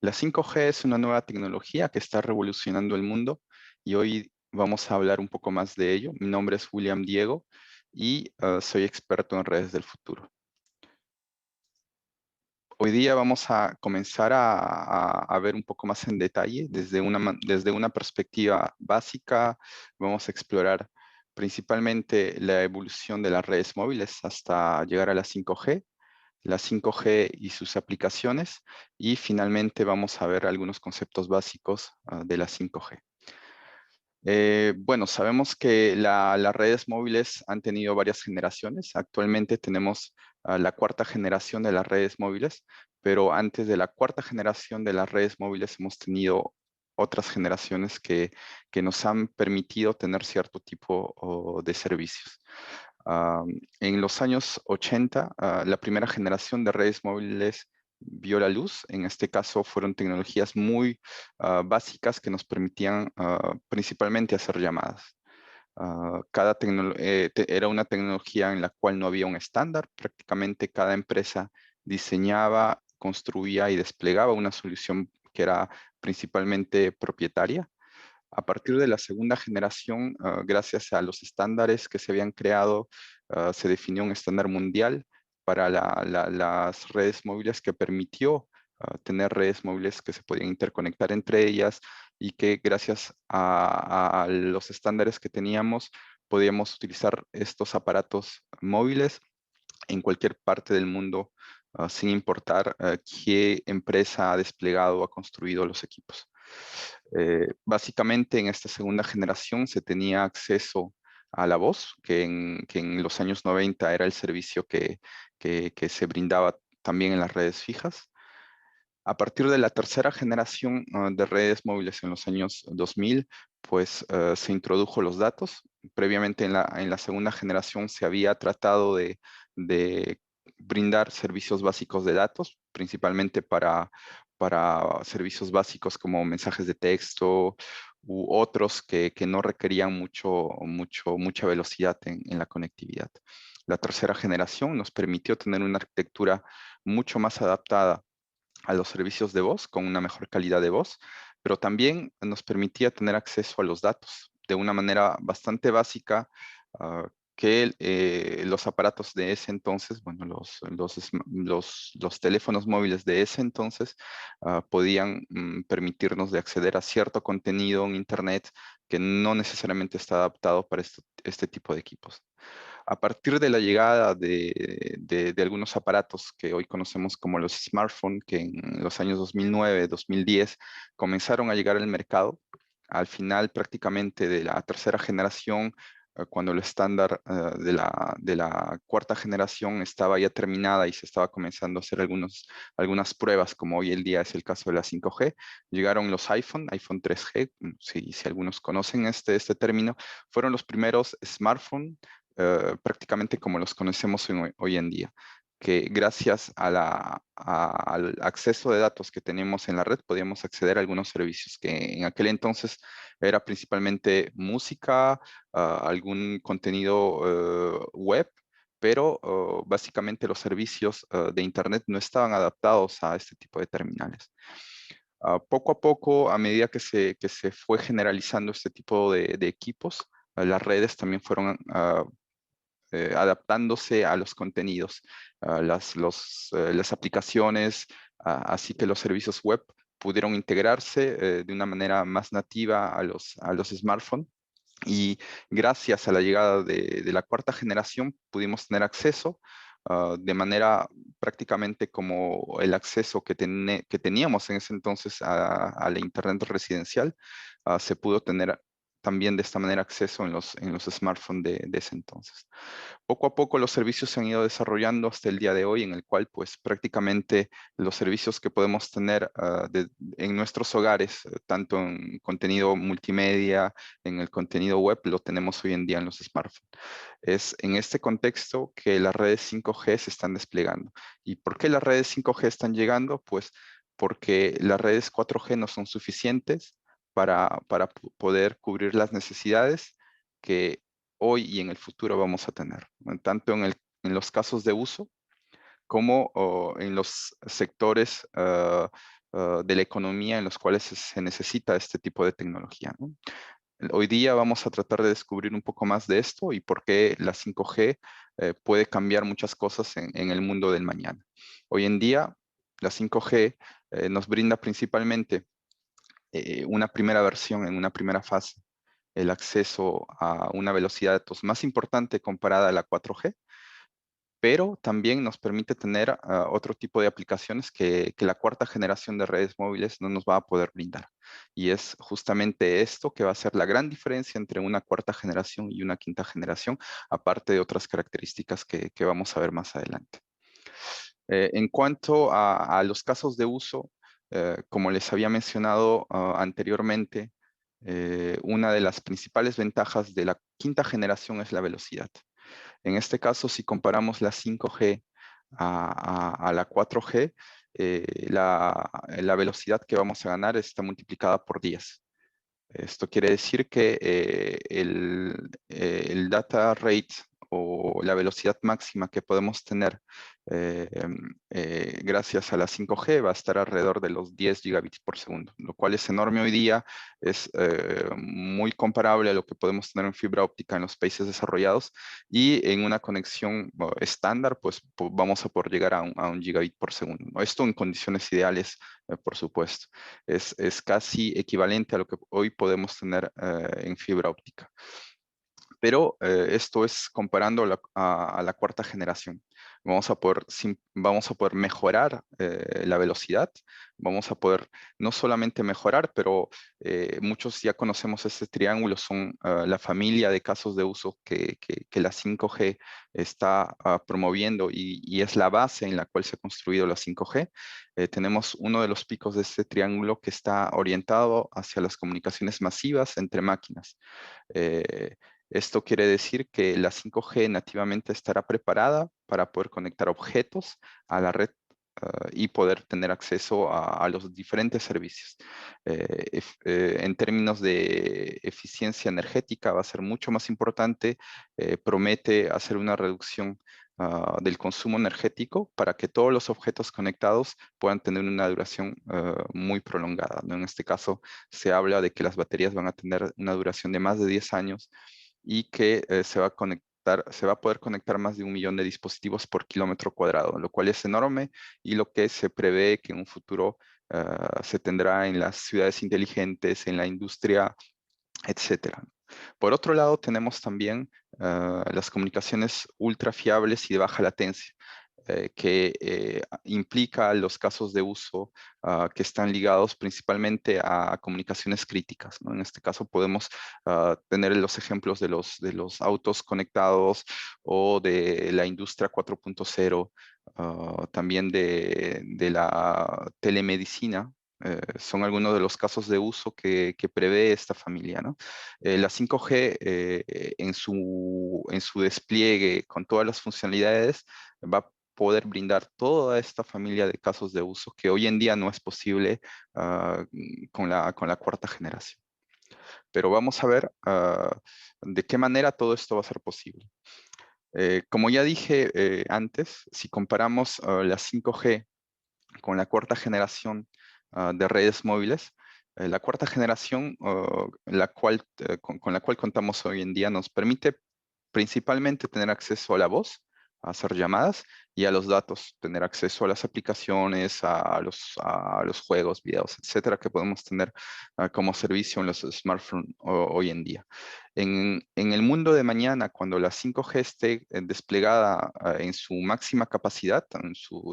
La 5G es una nueva tecnología que está revolucionando el mundo y hoy vamos a hablar un poco más de ello. Mi nombre es William Diego y soy experto en redes del futuro. Hoy día vamos a comenzar a ver un poco más en detalle desde una perspectiva básica. Vamos a explorar principalmente la evolución de las redes móviles hasta llegar a la 5G, la 5G y sus aplicaciones, y finalmente vamos a ver algunos conceptos básicos de la 5G. Bueno, sabemos que las redes móviles han tenido varias generaciones. Actualmente tenemos la cuarta generación de las redes móviles, pero antes de la cuarta generación de las redes móviles hemos tenido otras generaciones que nos han permitido tener cierto tipo de servicios. Ah, en los años 80, la primera generación de redes móviles vio la luz. En este caso fueron tecnologías muy básicas que nos permitían principalmente hacer llamadas. Era una tecnología en la cual no había un estándar. Prácticamente cada empresa diseñaba, construía y desplegaba una solución que era principalmente propietaria. A partir de la segunda generación, gracias a los estándares que se habían creado, se definió un estándar mundial para las redes móviles que permitió tener redes móviles que se podían interconectar entre ellas y que gracias a los estándares que teníamos, podíamos utilizar estos aparatos móviles en cualquier parte del mundo, sin importar qué empresa ha desplegado o ha construido los equipos. Básicamente en esta segunda generación se tenía acceso a la voz, que en los años 90 era el servicio que se brindaba también en las redes fijas. A partir de la tercera generación de redes móviles en los años 2000, pues se introdujo los datos. Previamente en la segunda generación se había tratado de brindar servicios básicos de datos, principalmente para servicios básicos como mensajes de texto u otros que no requerían mucha velocidad en la conectividad. La tercera generación nos permitió tener una arquitectura mucho más adaptada a los servicios de voz con una mejor calidad de voz, pero también nos permitía tener acceso a los datos de una manera bastante básica, que los aparatos de ese entonces, bueno, los teléfonos móviles de ese entonces podían permitirnos de acceder a cierto contenido en Internet que no necesariamente está adaptado para este tipo de equipos. A partir de la llegada de algunos aparatos que hoy conocemos como los smartphones, que en los años 2009, 2010 comenzaron a llegar al mercado, al final prácticamente de la tercera generación, cuando el estándar de la cuarta generación estaba ya terminada y se estaba comenzando a hacer algunas pruebas, como hoy el día es el caso de la 5G, llegaron los iPhone 3G, si algunos conocen este término, fueron los primeros smartphones prácticamente como los conocemos hoy en día, que gracias al acceso de datos que teníamos en la red podíamos acceder a algunos servicios que en aquel entonces era principalmente música, algún contenido web, pero básicamente los servicios de Internet no estaban adaptados a este tipo de terminales. Poco a poco, a medida que se fue generalizando este tipo de equipos, las redes también fueron adaptándose a los contenidos, las aplicaciones, así que los servicios web pudieron integrarse de una manera más nativa a los smartphones. Y gracias a la llegada de la cuarta generación pudimos tener acceso de manera prácticamente como el acceso que teníamos en ese entonces a la Internet residencial, se pudo tener también de esta manera acceso en los smartphones de ese entonces. Poco a poco los servicios se han ido desarrollando hasta el día de hoy, en el cual pues prácticamente los servicios que podemos tener en nuestros hogares, tanto en contenido multimedia, en el contenido web, lo tenemos hoy en día en los smartphones. Es en este contexto que las redes 5G se están desplegando. ¿Y por qué las redes 5G están llegando? Pues porque las redes 4G no son suficientes para poder cubrir las necesidades que hoy y en el futuro vamos a tener, ¿no? Tanto en los casos de uso como en los sectores de la economía en los cuales se necesita este tipo de tecnología, ¿no? Hoy día vamos a tratar de descubrir un poco más de esto y por qué la 5G puede cambiar muchas cosas en el mundo del mañana. Hoy en día, la 5G nos brinda principalmente una primera versión, en una primera fase, el acceso a una velocidad de datos más importante comparada a la 4G, pero también nos permite tener otro tipo de aplicaciones que la cuarta generación de redes móviles no nos va a poder brindar. Y es justamente esto que va a ser la gran diferencia entre una cuarta generación y una quinta generación, aparte de otras características que vamos a ver más adelante. En cuanto a los casos de uso, como les había mencionado anteriormente, una de las principales ventajas de la quinta generación es la velocidad. En este caso, si comparamos la 5G a la 4G, la velocidad que vamos a ganar está multiplicada por 10. Esto quiere decir que el data rate o la velocidad máxima que podemos tener gracias a la 5G va a estar alrededor de los 10 gigabits por segundo, lo cual es enorme hoy día, es muy comparable a lo que podemos tener en fibra óptica en los países desarrollados y en una conexión estándar, pues vamos a poder llegar a un gigabit por segundo, ¿no? Esto en condiciones ideales, por supuesto. Es casi equivalente a lo que hoy podemos tener en fibra óptica. Pero esto es comparando a la cuarta generación. Vamos a poder mejorar la velocidad, vamos a poder no solamente mejorar, pero muchos ya conocemos este triángulo, son la familia de casos de uso que la 5G está promoviendo y es la base en la cual se ha construido la 5G. Tenemos uno de los picos de este triángulo que está orientado hacia las comunicaciones masivas entre máquinas. Eh, Esto quiere decir que la 5G nativamente estará preparada para poder conectar objetos a la red y poder tener acceso a los diferentes servicios. En términos de eficiencia energética va a ser mucho más importante, promete hacer una reducción del consumo energético para que todos los objetos conectados puedan tener una duración muy prolongada, ¿no? En este caso se habla de que las baterías van a tener una duración de más de 10 años y que se va a poder conectar más de 1 millón de dispositivos por kilómetro cuadrado, lo cual es enorme y lo que se prevé que en un futuro se tendrá en las ciudades inteligentes, en la industria, etcétera. Por otro lado, tenemos también las comunicaciones ultra fiables y de baja latencia, que implica los casos de uso que están ligados principalmente a comunicaciones críticas, ¿no? En este caso podemos tener los ejemplos de los autos conectados o de la industria 4.0, también de la telemedicina. Son algunos de los casos de uso que prevé esta familia, ¿no? La 5G en su despliegue con todas las funcionalidades va a poder brindar toda esta familia de casos de uso que hoy en día no es posible con la cuarta generación. Pero vamos a ver de qué manera todo esto va a ser posible. Como ya dije antes, si comparamos la 5G con la cuarta generación de redes móviles, la cuarta generación con la cual contamos hoy en día nos permite principalmente tener acceso a la voz, a hacer llamadas y a los datos, tener acceso a las aplicaciones, a los juegos, videos, etcétera, que podemos tener como servicio en los smartphones hoy en día. En el mundo de mañana, cuando la 5G esté desplegada en su máxima capacidad,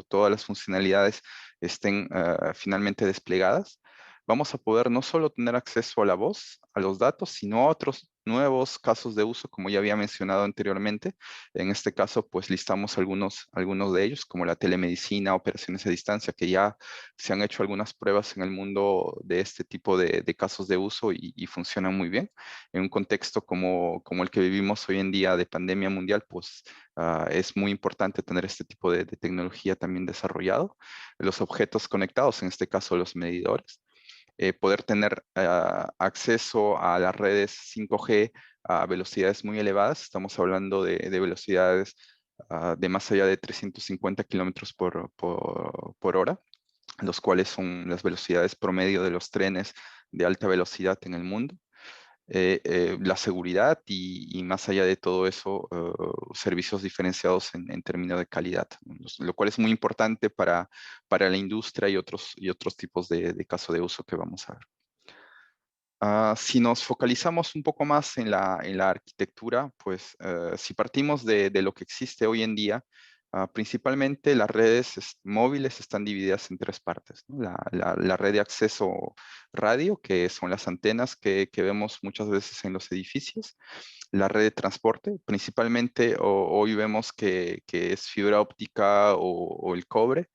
todas las funcionalidades estén finalmente desplegadas, vamos a poder no solo tener acceso a la voz, a los datos, sino a otros nuevos casos de uso, como ya había mencionado anteriormente. En este caso, pues listamos algunos de ellos, como la telemedicina, operaciones a distancia, que ya se han hecho algunas pruebas en el mundo de este tipo de casos de uso y funcionan muy bien. En un contexto como el que vivimos hoy en día de pandemia mundial, pues es muy importante tener este tipo de tecnología también desarrollado. Los objetos conectados, en este caso los medidores, poder tener acceso a las redes 5G a velocidades muy elevadas. Estamos hablando de velocidades de más allá de 350 kilómetros por hora, los cuales son las velocidades promedio de los trenes de alta velocidad en el mundo. La seguridad y más allá de todo eso, servicios diferenciados en términos de calidad, ¿no? Lo cual es muy importante para la industria y otros tipos de caso de uso que vamos a ver. Si nos focalizamos un poco más en la arquitectura, pues si partimos de lo que existe hoy en día, principalmente las redes móviles están divididas en tres partes, ¿no? La red de acceso radio, que son las antenas que vemos muchas veces en los edificios. La red de transporte, principalmente hoy vemos que es fibra óptica o el cobre.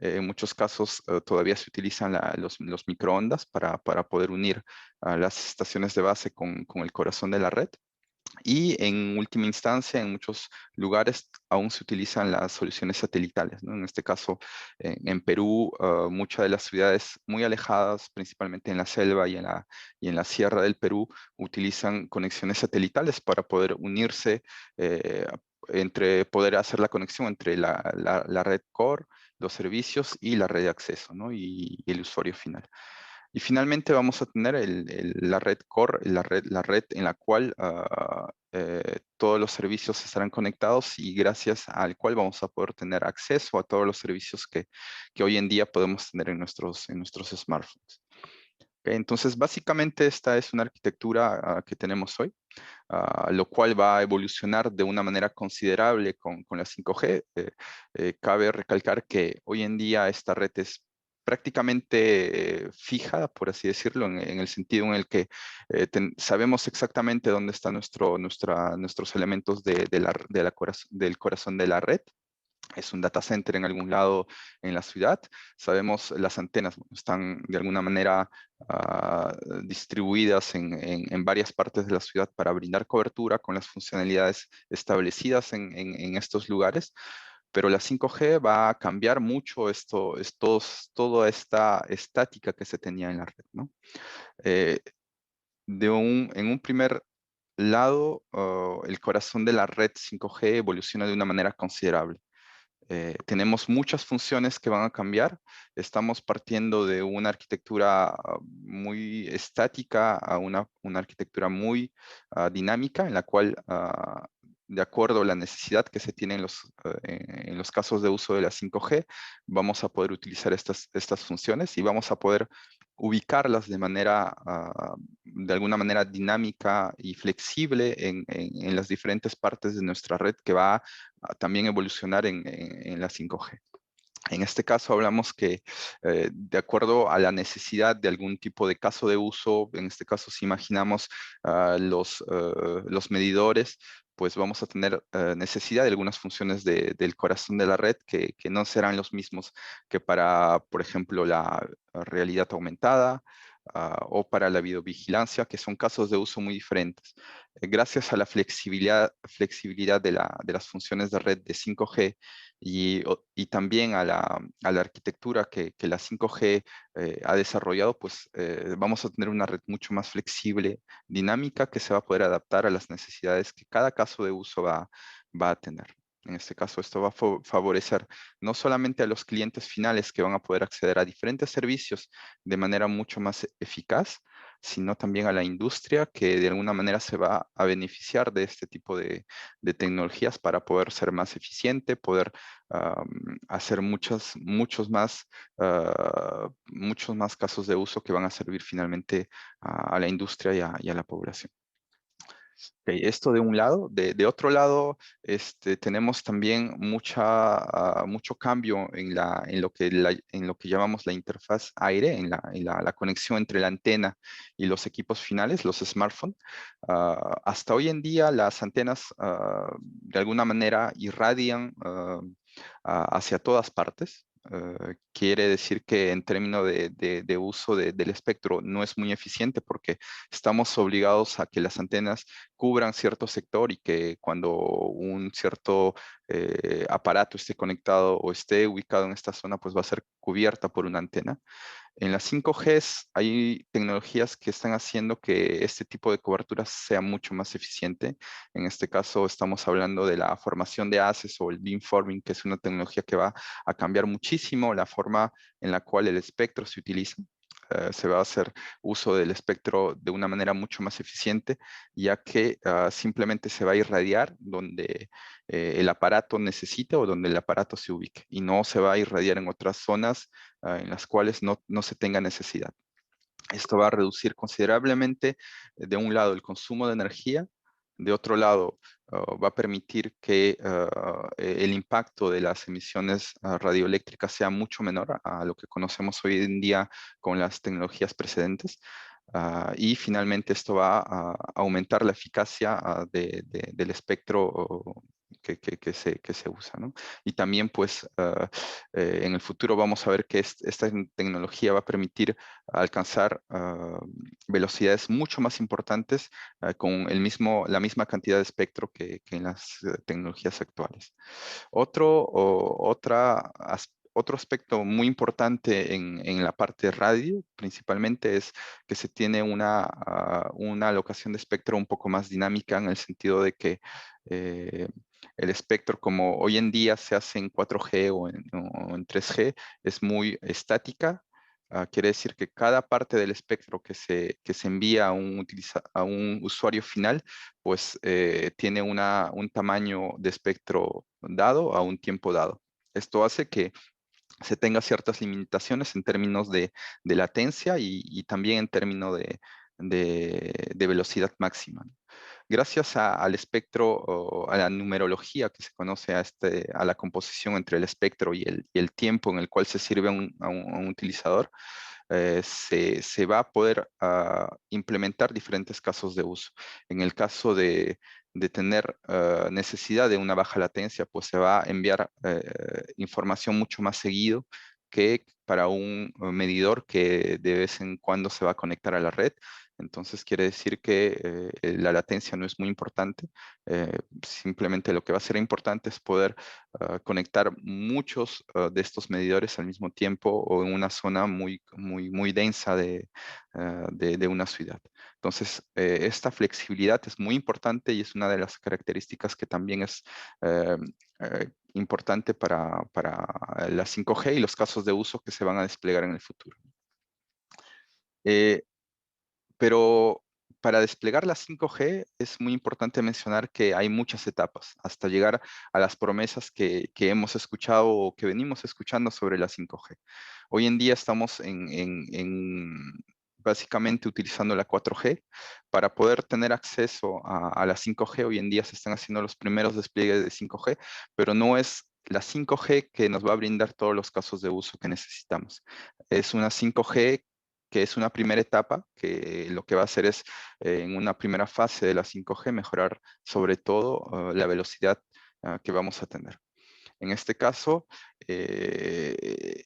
En muchos casos todavía se utilizan los microondas para poder unir a las estaciones de base con el corazón de la red. Y en última instancia, en muchos lugares aún se utilizan las soluciones satelitales, ¿no? En este caso, en Perú, muchas de las ciudades muy alejadas, principalmente en la selva y en la sierra del Perú, utilizan conexiones satelitales para poder unirse, poder hacer la conexión entre la red core, los servicios y la red de acceso, ¿no? Y el usuario final. Y finalmente vamos a tener la red core, la red en la cual todos los servicios estarán conectados y gracias al cual vamos a poder tener acceso a todos los servicios que hoy en día podemos tener en nuestros smartphones. Ok, entonces, básicamente esta es una arquitectura que tenemos hoy, lo cual va a evolucionar de una manera considerable con la 5G. Cabe recalcar que hoy en día esta red es prácticamente fija, por así decirlo, en el sentido en el que sabemos exactamente dónde están nuestros elementos del corazón de la red. Es un data center en algún lado en la ciudad. Sabemos las antenas están de alguna manera distribuidas en varias partes de la ciudad para brindar cobertura con las funcionalidades establecidas en estos lugares. Pero la 5G va a cambiar mucho toda esta estática que se tenía en la red, ¿no? Eh, en un primer lado, el corazón de la red 5G evoluciona de una manera considerable. Tenemos muchas funciones que van a cambiar. Estamos partiendo de una arquitectura muy estática a una arquitectura muy dinámica, en la cual, de acuerdo a la necesidad que se tiene en los casos de uso de la 5G, vamos a poder utilizar estas funciones y vamos a poder ubicarlas de alguna manera dinámica y flexible en las diferentes partes de nuestra red que va a también evolucionar en la 5G. En este caso hablamos que de acuerdo a la necesidad de algún tipo de caso de uso, en este caso si imaginamos los medidores, pues vamos a tener necesidad de algunas funciones del corazón de la red que no serán los mismos que para, por ejemplo, la realidad aumentada, o para la videovigilancia, que son casos de uso muy diferentes. Gracias a la flexibilidad de las funciones de red de 5G y también a la arquitectura que la 5G ha desarrollado, pues vamos a tener una red mucho más flexible, dinámica, que se va a poder adaptar a las necesidades que cada caso de uso va a tener. En este caso, esto va a favorecer no solamente a los clientes finales que van a poder acceder a diferentes servicios de manera mucho más eficaz, sino también a la industria que de alguna manera se va a beneficiar de este tipo de tecnologías para poder ser más eficiente, poder hacer muchos más casos de uso que van a servir finalmente a la industria y a la población. Okay, esto de un lado. De otro lado, tenemos también mucho cambio en lo que llamamos la interfaz aire, la conexión entre la antena y los equipos finales, los smartphones. Hasta hoy en día, las antenas de alguna manera irradian hacia todas partes. Quiere decir que en términos de uso del espectro no es muy eficiente porque estamos obligados a que las antenas cubran cierto sector y que cuando un cierto aparato esté conectado o esté ubicado en esta zona, pues va a ser cubierta por una antena. En las 5G hay tecnologías que están haciendo que este tipo de cobertura sea mucho más eficiente. En este caso estamos hablando de la formación de haces o el beamforming, que es una tecnología que va a cambiar muchísimo la forma en la cual el espectro se utiliza. Se va a hacer uso del espectro de una manera mucho más eficiente, ya que simplemente se va a irradiar donde el aparato necesite o donde el aparato se ubique, y no se va a irradiar en otras zonas en las cuales no se tenga necesidad. Esto va a reducir considerablemente, de un lado, el consumo de energía, de otro lado, va a permitir que el impacto de las emisiones radioeléctricas sea mucho menor a lo que conocemos hoy en día con las tecnologías precedentes. Y finalmente esto va a aumentar la eficacia del espectro que se usa, ¿no? Y también, pues, en el futuro vamos a ver que esta tecnología va a permitir alcanzar velocidades mucho más importantes con la misma cantidad de espectro que en las tecnologías actuales. Otro aspecto muy importante en la parte de radio, principalmente, es que se tiene una alocación de espectro un poco más dinámica, en el sentido de que eh, el espectro, como hoy en día se hace en 4G o en 3G, es muy estática. Quiere decir que cada parte del espectro que se envía a un usuario final, pues tiene un tamaño de espectro dado a un tiempo dado. Esto hace que se tenga ciertas limitaciones en términos de latencia y también en términos de velocidad máxima. Gracias al espectro, o a la numerología que se conoce a la composición entre el espectro y el tiempo en el cual se sirve a un utilizador, se va a poder implementar diferentes casos de uso. En el caso de tener necesidad de una baja latencia, pues se va a enviar información mucho más seguido que para un medidor que de vez en cuando se va a conectar a la red. Entonces quiere decir que la latencia no es muy importante. Simplemente lo que va a ser importante es poder conectar muchos de estos medidores al mismo tiempo o en una zona muy densa de una ciudad. Entonces, esta flexibilidad es muy importante y es una de las características que también es importante para la 5G y los casos de uso que se van a desplegar en el futuro. Eh, pero para desplegar la 5G es muy importante mencionar que hay muchas etapas hasta llegar a las promesas que hemos escuchado o que venimos escuchando sobre la 5G. Hoy en día estamos básicamente utilizando la 4G. Para poder tener acceso a la 5G, hoy en día se están haciendo los primeros despliegues de 5G, pero no es la 5G que nos va a brindar todos los casos de uso que necesitamos. Es una 5G que es una primera etapa, que lo que va a hacer es, en una primera fase de la 5G, mejorar sobre todo la velocidad que vamos a tener. En este caso, el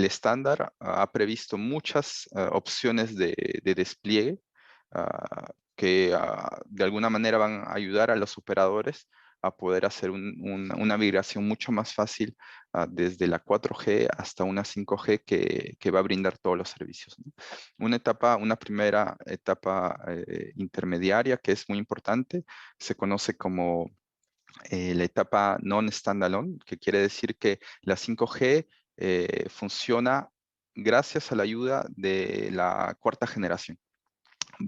estándar ha previsto muchas opciones de despliegue que de alguna manera van a ayudar a los operadores a poder hacer una migración mucho más fácil desde la 4G hasta una 5G que va a brindar todos los servicios, ¿no? Una primera etapa intermediaria que es muy importante, se conoce como la etapa non-standalone, que quiere decir que la 5G funciona gracias a la ayuda de la cuarta generación.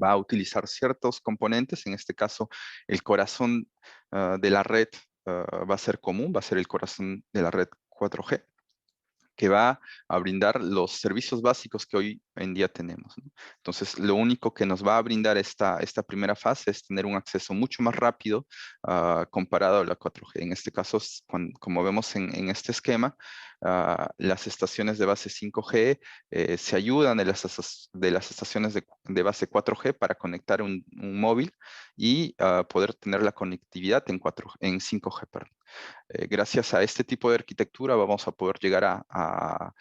Va a utilizar ciertos componentes, en este caso el corazón de la red va a ser común, va a ser el corazón de la red 4G, que va a brindar los servicios básicos que hoy en día tenemos, ¿no? Entonces, lo único que nos va a brindar esta primera fase es tener un acceso mucho más rápido comparado a la 4G. En este caso, como vemos en este esquema, las estaciones de base 5G se ayudan de las estaciones de base 4G para conectar un móvil y poder tener la conectividad en 5G, perdón. Gracias a este tipo de arquitectura vamos a poder llegar a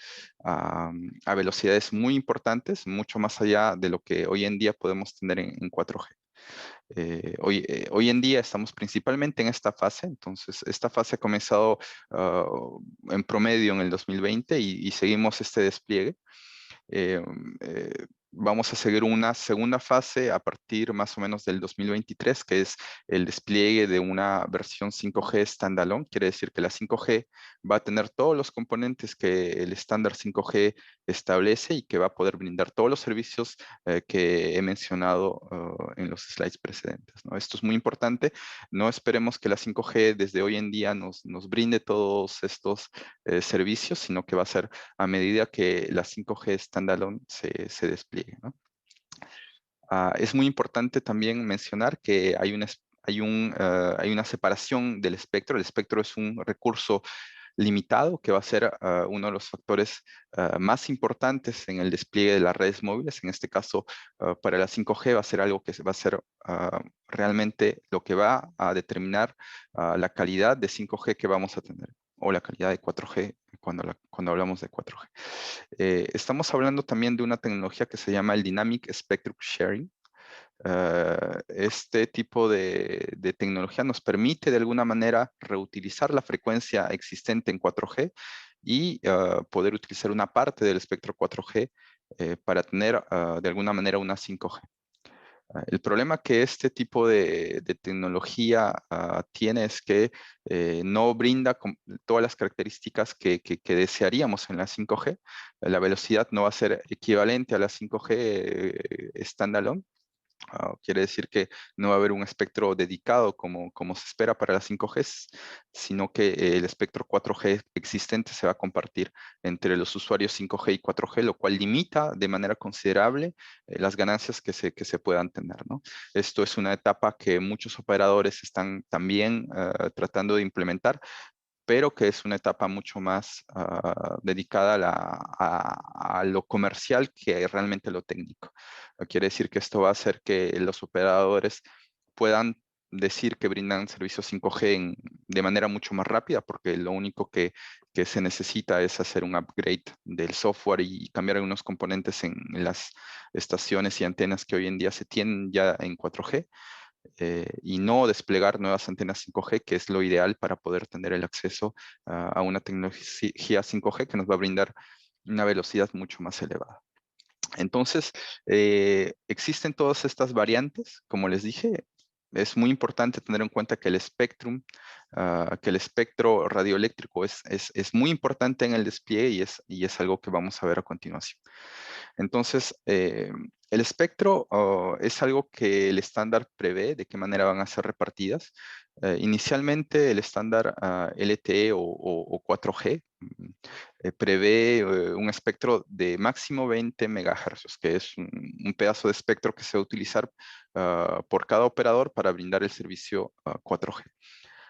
velocidades muy importantes, mucho más allá de lo que hoy en día podemos tener en 4G. Hoy en día estamos principalmente en esta fase. Entonces esta fase ha comenzado en promedio en el 2020 y seguimos este despliegue. Vamos a seguir una segunda fase a partir más o menos del 2023, que es el despliegue de una versión 5G standalone. Quiere decir que la 5G va a tener todos los componentes que el estándar 5G establece y que va a poder brindar todos los servicios que he mencionado en los slides precedentes, ¿no? Esto es muy importante. No esperemos que la 5G desde hoy en día nos brinde todos estos servicios, sino que va a ser a medida que la 5G standalone se despliegue, ¿no? Es muy importante también mencionar que hay una separación del espectro. El espectro es un recurso limitado que va a ser uno de los factores más importantes en el despliegue de las redes móviles. En este caso, para la 5G va a ser algo que va a ser realmente lo que va a determinar la calidad de 5G que vamos a tener, o la calidad de 4G cuando hablamos de 4G. Estamos hablando también de una tecnología que se llama el Dynamic Spectrum Sharing. Este tipo de tecnología nos permite de alguna manera reutilizar la frecuencia existente en 4G y poder utilizar una parte del espectro 4G para tener de alguna manera una 5G. El problema que este tipo de tecnología tiene es que no brinda todas las características que desearíamos en la 5G. La velocidad no va a ser equivalente a la 5G standalone. Quiere decir que no va a haber un espectro dedicado como se espera para las 5G, sino que el espectro 4G existente se va a compartir entre los usuarios 5G y 4G, lo cual limita de manera considerable las ganancias que se puedan tener, ¿no? Esto es una etapa que muchos operadores están también tratando de implementar, pero que es una etapa mucho más dedicada a lo comercial que realmente lo técnico. Quiere decir que esto va a hacer que los operadores puedan decir que brindan servicios 5G de manera mucho más rápida, porque lo único que se necesita es hacer un upgrade del software y cambiar algunos componentes en las estaciones y antenas que hoy en día se tienen ya en 4G. Y no desplegar nuevas antenas 5G, que es lo ideal para poder tener el acceso a una tecnología 5G que nos va a brindar una velocidad mucho más elevada. Entonces, existen todas estas variantes, como les dije. Es muy importante tener en cuenta que el que el espectro radioeléctrico es muy importante en el despliegue y es algo que vamos a ver a continuación. Entonces, el espectro es algo que el estándar prevé de qué manera van a ser repartidas. Inicialmente, el estándar LTE o 4G prevé un espectro de máximo 20 MHz, que es un pedazo de espectro que se va a utilizar por cada operador para brindar el servicio 4G.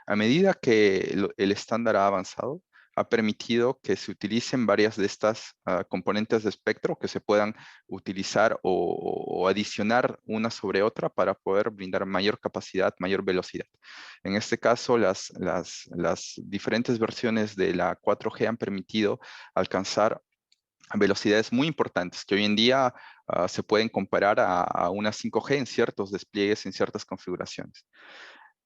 A medida que el estándar ha avanzado, ha permitido que se utilicen varias de estas componentes de espectro que se puedan utilizar o adicionar una sobre otra para poder brindar mayor capacidad, mayor velocidad. En este caso, las diferentes versiones de la 4G han permitido alcanzar velocidades muy importantes que hoy en día se pueden comparar a una 5G en ciertos despliegues, en ciertas configuraciones.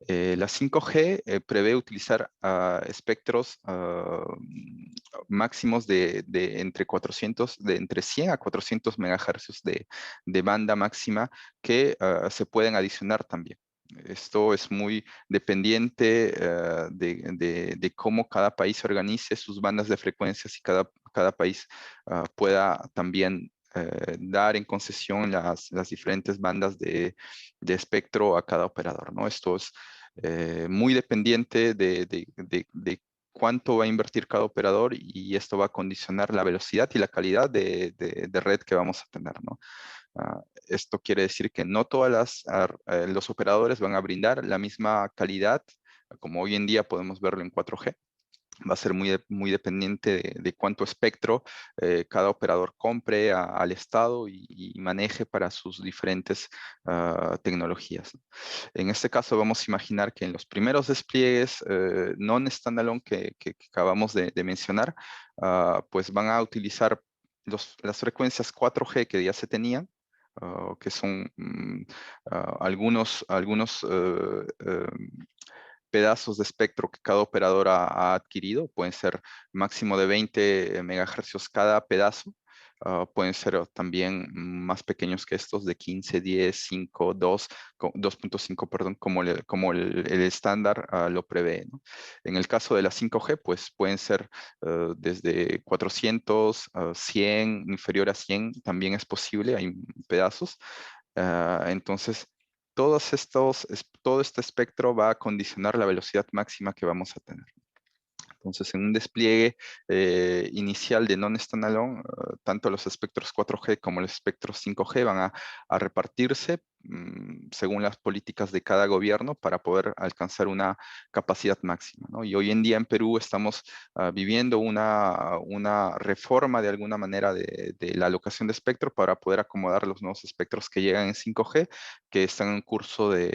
La 5G prevé utilizar espectros máximos de entre 100 a 400 MHz de banda máxima que se pueden adicionar también. Esto es muy dependiente de cómo cada país organice sus bandas de frecuencias y cada país pueda también dar en concesión las diferentes bandas de espectro a cada operador, ¿no? Esto es muy dependiente de cuánto va a invertir cada operador y esto va a condicionar la velocidad y la calidad de red que vamos a tener, ¿no? Esto quiere decir que no todos los operadores van a brindar la misma calidad, como hoy en día podemos verlo en 4G. Va a ser muy dependiente de cuánto espectro cada operador compre al Estado y maneje para sus diferentes tecnologías. En este caso vamos a imaginar que en los primeros despliegues non-standalone que acabamos de mencionar, pues van a utilizar las frecuencias 4G que ya se tenían, que son algunos pedazos de espectro que cada operador ha adquirido. Pueden ser máximo de 20 MHz cada pedazo. pueden ser también más pequeños que estos, de 15, 10, 5, 2, 2.5, perdón, como el estándar lo prevé, ¿no? En el caso de la 5G, pues pueden ser desde 400, 100, inferior a 100, también es posible, hay pedazos. Entonces, todo este espectro va a condicionar la velocidad máxima que vamos a tener. Entonces, en un despliegue inicial de non-standalone, tanto los espectros 4G como los espectros 5G van a repartirse según las políticas de cada gobierno para poder alcanzar una capacidad máxima, ¿no? Y hoy en día en Perú estamos viviendo una reforma de alguna manera de la alocación de espectro para poder acomodar los nuevos espectros que llegan en 5G, que están en curso de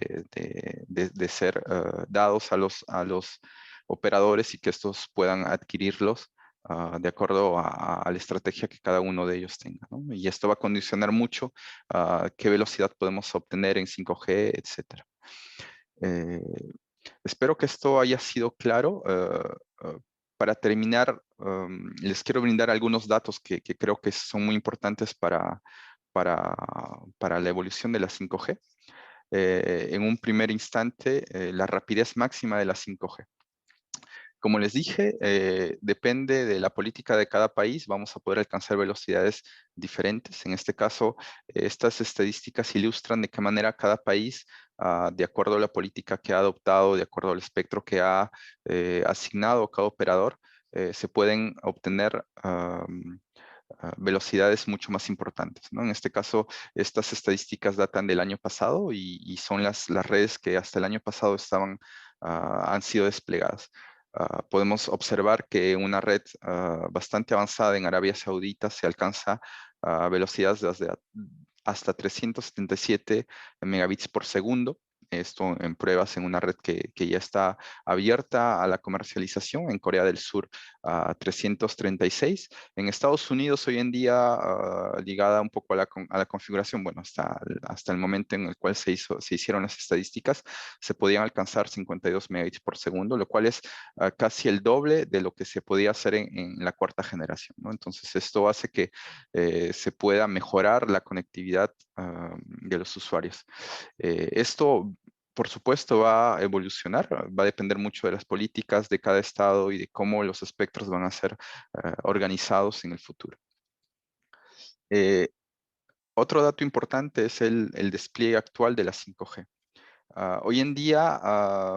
ser dados a los operadores y que estos puedan adquirirlos de acuerdo a la estrategia que cada uno de ellos tenga, ¿no? Y esto va a condicionar mucho qué velocidad podemos obtener en 5G, etcétera. Eh, Espero que esto haya sido claro. Para terminar, les quiero brindar algunos datos que creo que son muy importantes para, para la evolución de la 5G. En un primer instante, la rapidez máxima de la 5G. Como les dije, depende de la política de cada país, vamos a poder alcanzar velocidades diferentes. En este caso, estas estadísticas ilustran de qué manera cada país, de acuerdo a la política que ha adoptado, de acuerdo al espectro que ha asignado cada operador, se pueden obtener velocidades mucho más importantes, ¿no? En este caso, estas estadísticas datan del año pasado y son las redes que hasta el año pasado han sido desplegadas. Podemos observar que una red bastante avanzada en Arabia Saudita se alcanza a velocidades hasta 377 megabits por segundo. Esto en pruebas en una red que ya está abierta a la comercialización en Corea del Sur a 336. En Estados Unidos hoy en día, ligada un poco a la configuración, bueno, hasta el momento en el cual se hicieron las estadísticas, se podían alcanzar 52 megabits por segundo, lo cual es casi el doble de lo que se podía hacer en la cuarta generación, ¿no? Entonces, esto hace que se pueda mejorar la conectividad de los usuarios. Esto, por supuesto, va a evolucionar, va a depender mucho de las políticas de cada estado y de cómo los espectros van a ser organizados en el futuro. Otro dato importante es el despliegue actual de la 5G. Hoy en día,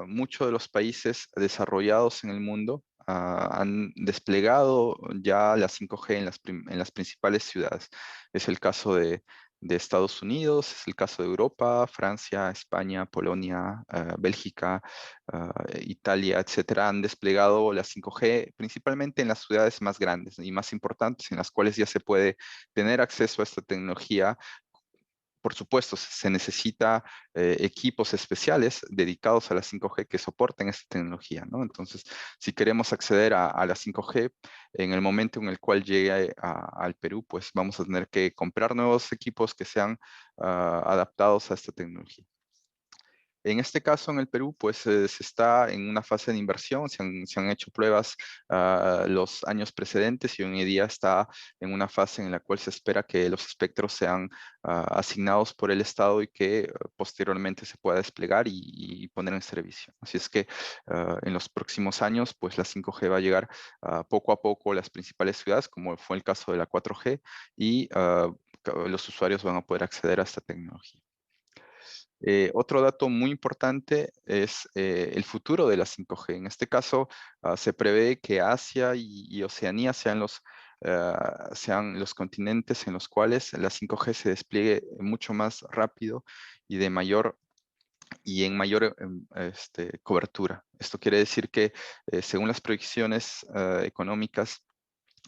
muchos de los países desarrollados en el mundo han desplegado ya la 5G en las principales ciudades. Es el caso de Estados Unidos, es el caso de Europa, Francia, España, Polonia, Bélgica, Italia, etcétera. Han desplegado la 5G principalmente en las ciudades más grandes y más importantes, en las cuales ya se puede tener acceso a esta tecnología. Por supuesto, se necesita equipos especiales dedicados a la 5G que soporten esta tecnología, ¿no? Entonces, si queremos acceder a la 5G en el momento en el cual llegue al Perú, pues vamos a tener que comprar nuevos equipos que sean adaptados a esta tecnología. En este caso, en el Perú, pues se está en una fase de inversión, se han hecho pruebas los años precedentes y hoy en día está en una fase en la cual se espera que los espectros sean asignados por el Estado y que posteriormente se pueda desplegar y poner en servicio. Así es que en los próximos años, pues la 5G va a llegar poco a poco a las principales ciudades, como fue el caso de la 4G, y los usuarios van a poder acceder a esta tecnología. Otro dato muy importante es el futuro de la 5G. En este caso, se prevé que Asia y Oceanía sean los continentes en los cuales la 5G se despliegue mucho más rápido y en mayor cobertura. Esto quiere decir que, según las proyecciones económicas,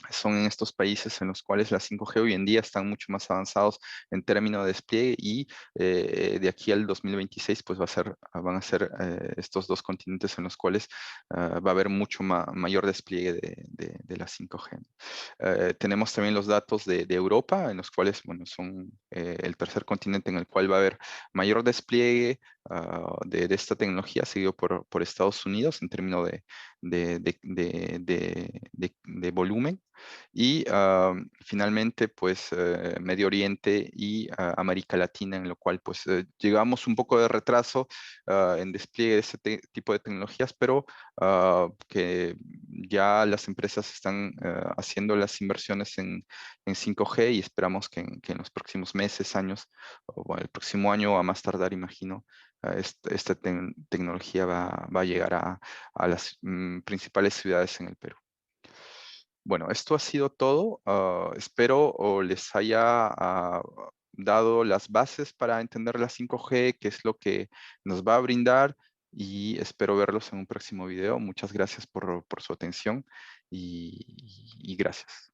son en estos países en los cuales la 5G hoy en día están mucho más avanzados en términos de despliegue y de aquí al 2026 pues van a ser estos dos continentes en los cuales va a haber mucho mayor despliegue de la 5G. Tenemos también los datos de Europa, en los cuales, bueno, son el tercer continente en el cual va a haber mayor despliegue de esta tecnología, seguido por Estados Unidos en términos de volumen. Y finalmente, pues Medio Oriente y América Latina, en lo cual pues llegamos un poco de retraso en despliegue de ese tipo de tecnologías, pero que ya las empresas están haciendo las inversiones en 5G y esperamos que en los próximos meses, años, o bueno, el próximo año o a más tardar, imagino, esta tecnología va a llegar a las principales ciudades en el Perú. Bueno, esto ha sido todo. Espero o les haya dado las bases para entender la 5G, qué es lo que nos va a brindar, y espero verlos en un próximo video. Muchas gracias por su atención y gracias.